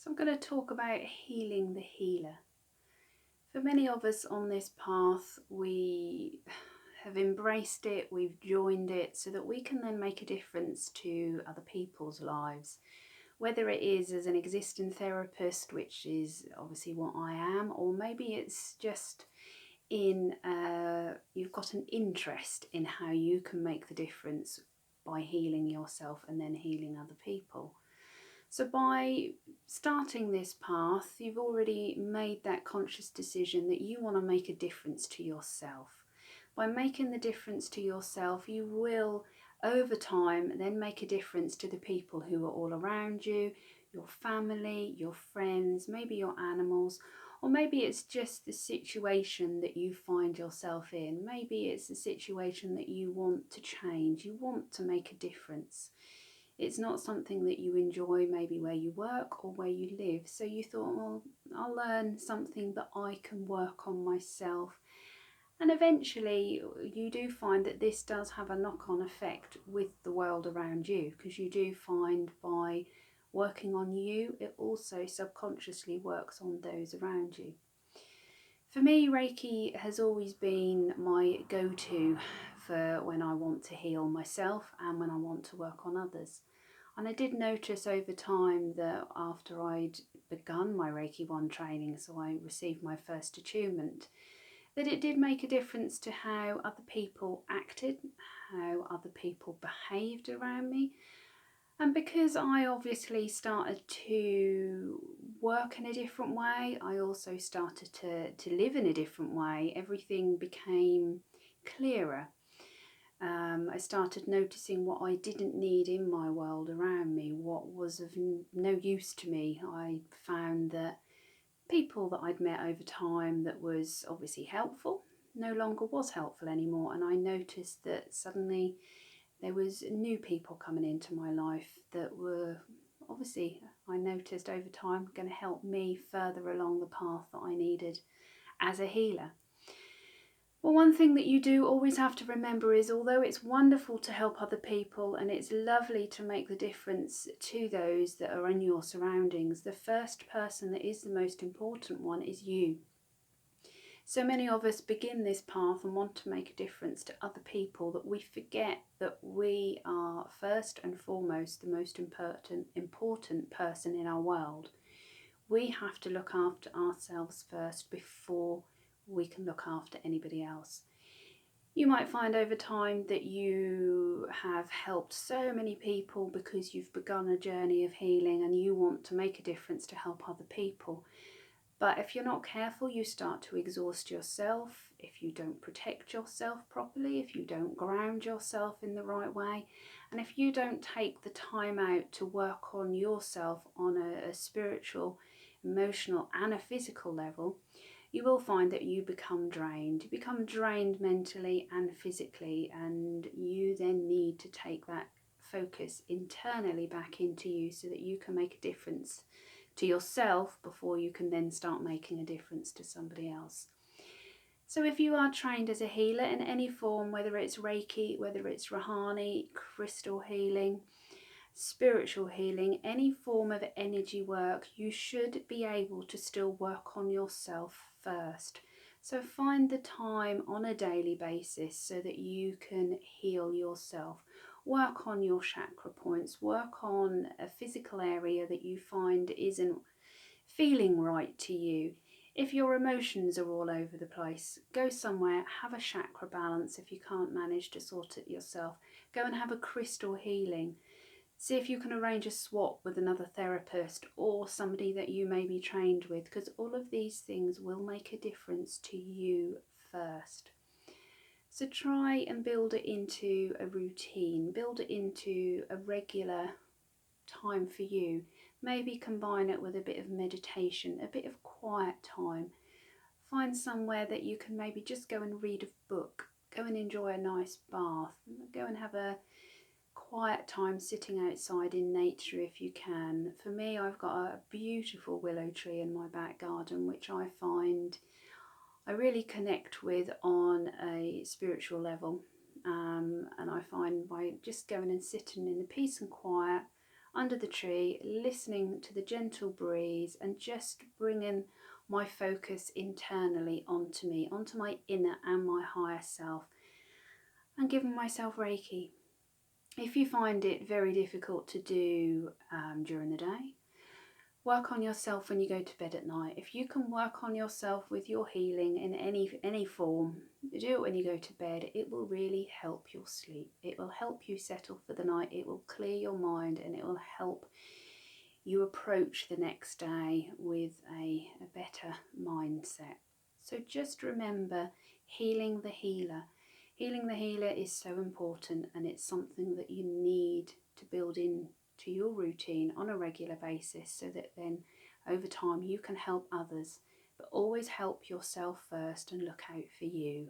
So I'm going to talk about healing the healer. For many of us on this path, we have embraced it, we've joined it so that we can then make a difference to other people's lives. Whether it is as an existing therapist, which is obviously what I am, or maybe it's just you've got an interest in how you can make the difference by healing yourself and then healing other people. So by starting this path, you've already made that conscious decision that you want to make a difference to yourself. By making the difference to yourself, you will, over time, then make a difference to the people who are all around you, your family, your friends, maybe your animals, or maybe it's just the situation that you find yourself in. Maybe it's the situation that you want to change, you want to make a difference. It's not something that you enjoy maybe where you work or where you live. So you thought, well, I'll learn something that I can work on myself. And eventually you do find that this does have a knock-on effect with the world around you, because you do find by working on you, it also subconsciously works on those around you. For me, Reiki has always been my go-to for when I want to heal myself and when I want to work on others. And I did notice over time that after I'd begun my Reiki 1 training, so I received my first attunement, that it did make a difference to how other people acted, how other people behaved around me. And because I obviously started to work in a different way, I also started to live in a different way. Everything became clearer. I started noticing what I didn't need in my world around me, what was of no use to me. I found that people that I'd met over time that was obviously helpful no longer was helpful anymore, and I noticed that suddenly there was new people coming into my life that were obviously, I noticed over time, going to help me further along the path that I needed as a healer. Well, one thing that you do always have to remember is, although it's wonderful to help other people and it's lovely to make the difference to those that are in your surroundings, the first person that is the most important one is you. So many of us begin this path and want to make a difference to other people that we forget that we are first and foremost the most important person in our world. We have to look after ourselves first before we can look after anybody else. You might find over time that you have helped so many people because you've begun a journey of healing and you want to make a difference to help other people. But if you're not careful, you start to exhaust yourself. If you don't protect yourself properly, if you don't ground yourself in the right way, and if you don't take the time out to work on yourself on a spiritual, emotional and a physical level, you will find that you become drained. You become drained mentally and physically, and you then need to take that focus internally back into you so that you can make a difference to yourself before you can then start making a difference to somebody else. So if you are trained as a healer in any form, whether it's Reiki, whether it's Rahani, crystal healing, spiritual healing, any form of energy work, you should be able to still work on yourself first. So find the time on a daily basis so that you can heal yourself. Work on your chakra points, work on a physical area that you find isn't feeling right to you. If your emotions are all over the place, go somewhere, have a chakra balance. If you can't manage to sort it yourself, go and have a crystal healing. See if you can arrange a swap with another therapist or somebody that you may be trained with, because all of these things will make a difference to you first. So try and build it into a routine, build it into a regular time for you. Maybe combine it with a bit of meditation, a bit of quiet time. Find somewhere that you can maybe just go and read a book, go and enjoy a nice bath, go and have a quiet time sitting outside in nature if you can. For me, I've got a beautiful willow tree in my back garden, which I find I really connect with on a spiritual level, and I find by just going and sitting in the peace and quiet, under the tree, listening to the gentle breeze and just bringing my focus internally onto me, onto my inner and my higher self, and giving myself Reiki. If you find it very difficult to do during the day, work on yourself when you go to bed at night. If you can work on yourself with your healing in any form, do it when you go to bed. It will really help your sleep. It will help you settle for the night. It will clear your mind, and it will help you approach the next day with a better mindset. So just remember, healing the healer. Healing the healer is so important, and it's something that you need to build into your routine on a regular basis, so that then over time you can help others, but always help yourself first and look out for you.